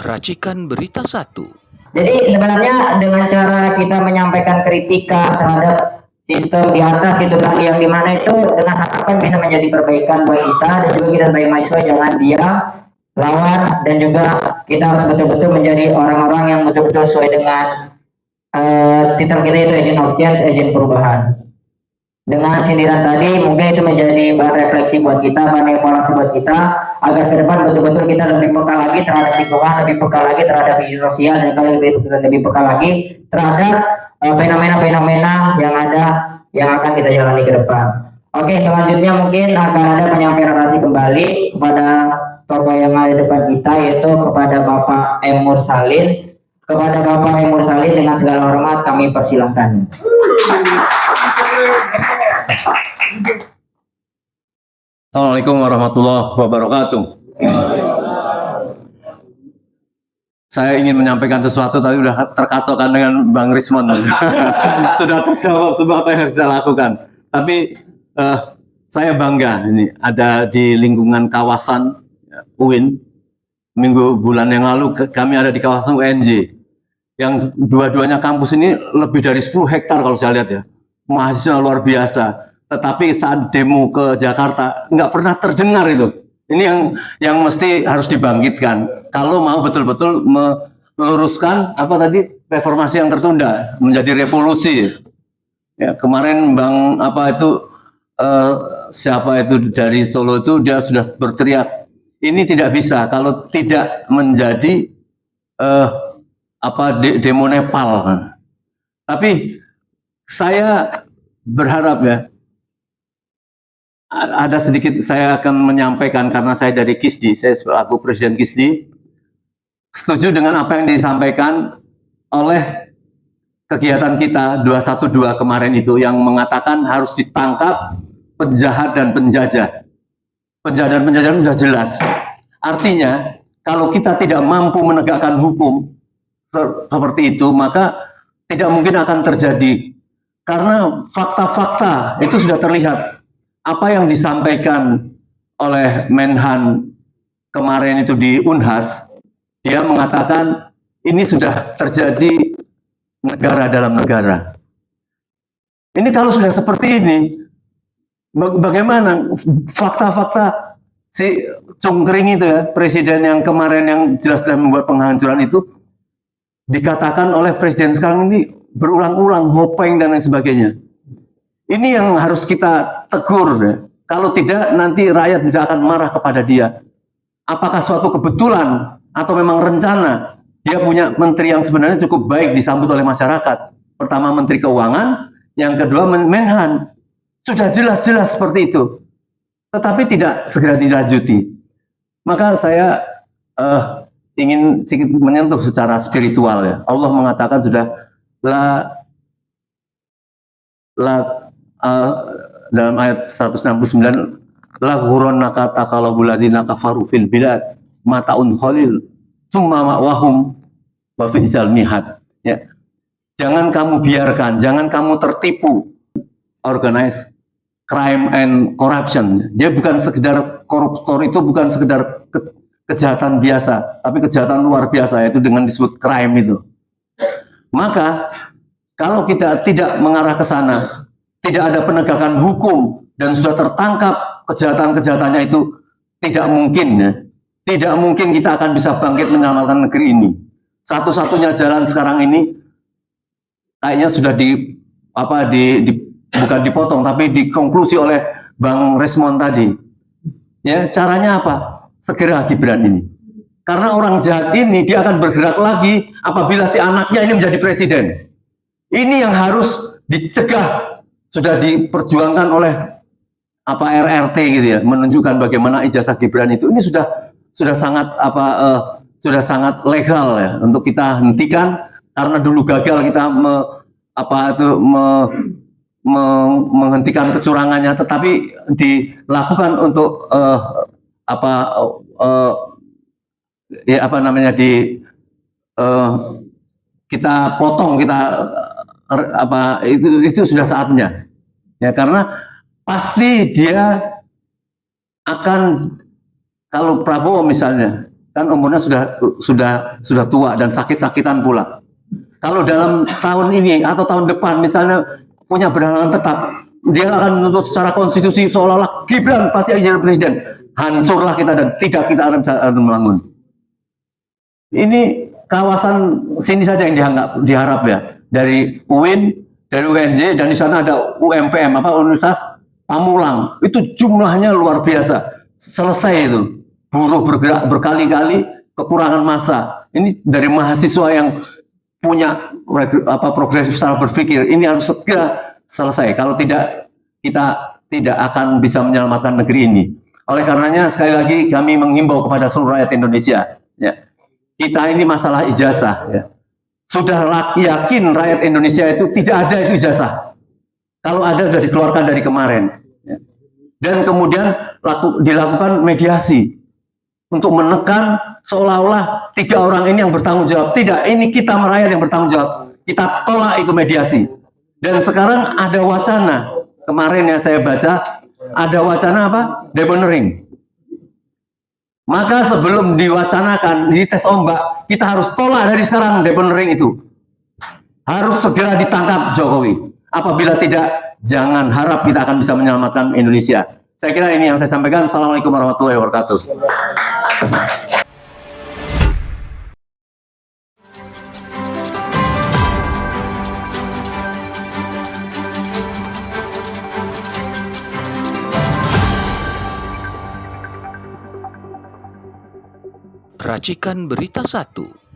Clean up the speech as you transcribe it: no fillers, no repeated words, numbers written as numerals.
Racikan Berita 1. Jadi sebenarnya dengan cara kita menyampaikan kritika terhadap sistem di atas gitu kan, yang dimana itu dengan harapan bisa menjadi perbaikan buat kita dan juga kita sebagai mahasiswa jangan diam, lawan, dan juga kita harus betul-betul menjadi orang-orang yang betul-betul sesuai dengan titel kita, itu agent of change, agent perubahan. Dengan sindiran tadi mungkin itu menjadi bahan refleksi buat kita, bahan evaluasi buat kita, agar ke depan betul-betul kita lebih peka lagi terhadap lingkungan, lebih peka lagi terhadap isu sosial, dan lebih peka lagi terhadap fenomena-fenomena yang ada yang akan kita jalani ke depan. Oke, selanjutnya mungkin akan ada penyampaian narasi kembali kepada tokoh yang ada di depan kita, yaitu kepada Bapak M. Mursalin. Kepada Bapak M. Mursalin dengan segala hormat kami persilahkan. Assalamualaikum warahmatullahi wabarakatuh. Saya ingin menyampaikan sesuatu tapi sudah terkacaukan dengan Bang Rismon. Sudah terjawab semua apa yang harus kita lakukan. Tapi saya bangga ini ada di lingkungan kawasan UIN. Bulan yang lalu kami ada di kawasan UNJ. Yang dua-duanya kampus ini lebih dari 10 hektar kalau saya lihat ya. Mahasiswa luar biasa. Tetapi saat demo ke Jakarta nggak pernah terdengar itu. Ini yang mesti harus dibangkitkan. Kalau mau betul-betul meluruskan reformasi yang tertunda menjadi revolusi. Ya, kemarin Bang siapa itu dari Solo itu dia sudah berteriak, ini tidak bisa kalau tidak menjadi demo Nepal kan. Tapi saya berharap ya, ada sedikit saya akan menyampaikan karena saya dari KISDI, saya selaku Presiden KISDI, setuju dengan apa yang disampaikan oleh kegiatan kita 212 kemarin itu yang mengatakan harus ditangkap penjahat dan penjajah. Penjahat dan penjajah sudah jelas. Artinya kalau kita tidak mampu menegakkan hukum seperti itu, maka tidak mungkin akan terjadi. Karena fakta-fakta itu sudah terlihat. Apa yang disampaikan oleh Menhan kemarin itu di Unhas, dia mengatakan ini sudah terjadi negara dalam negara. Ini kalau sudah seperti ini, bagaimana fakta-fakta si Cungkring itu ya, presiden yang kemarin yang jelas dan membuat penghancuran itu, dikatakan oleh presiden sekarang ini berulang-ulang, Hopeng dan lain sebagainya. Ini yang harus kita tegur ya. Kalau tidak nanti rakyat bisa akan marah kepada dia. Apakah suatu kebetulan atau memang rencana dia punya menteri yang sebenarnya cukup baik disambut oleh masyarakat. Pertama Menteri Keuangan, yang kedua Menhan. Sudah jelas-jelas seperti itu. Tetapi tidak segera dilanjuti. Maka saya ingin sedikit menyentuh secara spiritual ya. Allah mengatakan sudah dalam ayat 169, la ghurannaka taqallubul ladzina kafaru fil bilad mataun qalil tsumma ma'wahum wa bi'sal mihad. Ya. Jangan kamu biarkan, jangan kamu tertipu organized crime and corruption. Dia bukan sekedar koruptor, itu bukan sekedar kejahatan biasa, tapi kejahatan luar biasa, yaitu dengan disebut crime itu. Maka kalau kita tidak mengarah ke sana, tidak ada penegakan hukum dan sudah tertangkap kejahatan-kejahatannya itu, tidak mungkin ya. Tidak mungkin kita akan bisa bangkit menyelamatkan negeri ini. Satu-satunya jalan sekarang ini kayaknya sudah bukan dipotong tapi dikonklusi oleh Bang Resmon tadi. Ya, caranya apa? Segera Gibran ini. Karena orang jahat ini dia akan bergerak lagi apabila si anaknya ini menjadi presiden. Ini yang harus dicegah. Sudah diperjuangkan oleh RRT gitu ya, menunjukkan bagaimana ijazah Gibran itu ini sudah sangat sudah sangat legal ya untuk kita hentikan, karena dulu gagal kita menghentikan kecurangannya, tetapi dilakukan untuk kita potong, kita itu sudah saatnya ya, karena pasti dia akan, kalau Prabowo misalnya kan umurnya sudah tua dan sakit-sakitan pula. Kalau dalam tahun ini atau tahun depan misalnya punya berhalangan tetap, dia akan menuntut secara konstitusi seolah-olah Gibran pasti akan jadi presiden. Hancurlah kita dan tidak kita akan bisa membangun. Ini kawasan sini saja yang diharap ya, dari UIN, dari UNJ, dan di sana ada UMPM, Universitas Pamulang. Itu jumlahnya luar biasa. Selesai itu. Buruh bergerak berkali-kali, kekurangan massa. Ini dari mahasiswa yang punya progresif secara berpikir. Ini harus segera selesai. Kalau tidak, kita tidak akan bisa menyelamatkan negeri ini. Oleh karenanya, sekali lagi kami menghimbau kepada seluruh rakyat Indonesia, ya, kita ini masalah ijazah. Ya. Sudah yakin rakyat Indonesia itu tidak ada itu ijazah. Kalau ada sudah dikeluarkan dari kemarin. Ya. Dan kemudian dilakukan mediasi untuk menekan seolah-olah 3 orang ini yang bertanggung jawab. Tidak, ini kita rakyat yang bertanggung jawab. Kita tolak itu mediasi. Dan sekarang ada wacana. Kemarin yang saya baca, ada wacana apa? Demonering. Maka sebelum diwacanakan, di tes ombak, kita harus tolak dari sekarang demonering itu. Harus segera ditangkap Jokowi. Apabila tidak, jangan harap kita akan bisa menyelamatkan Indonesia. Saya kira ini yang saya sampaikan. Assalamualaikum warahmatullahi wabarakatuh. Racikan Berita 1.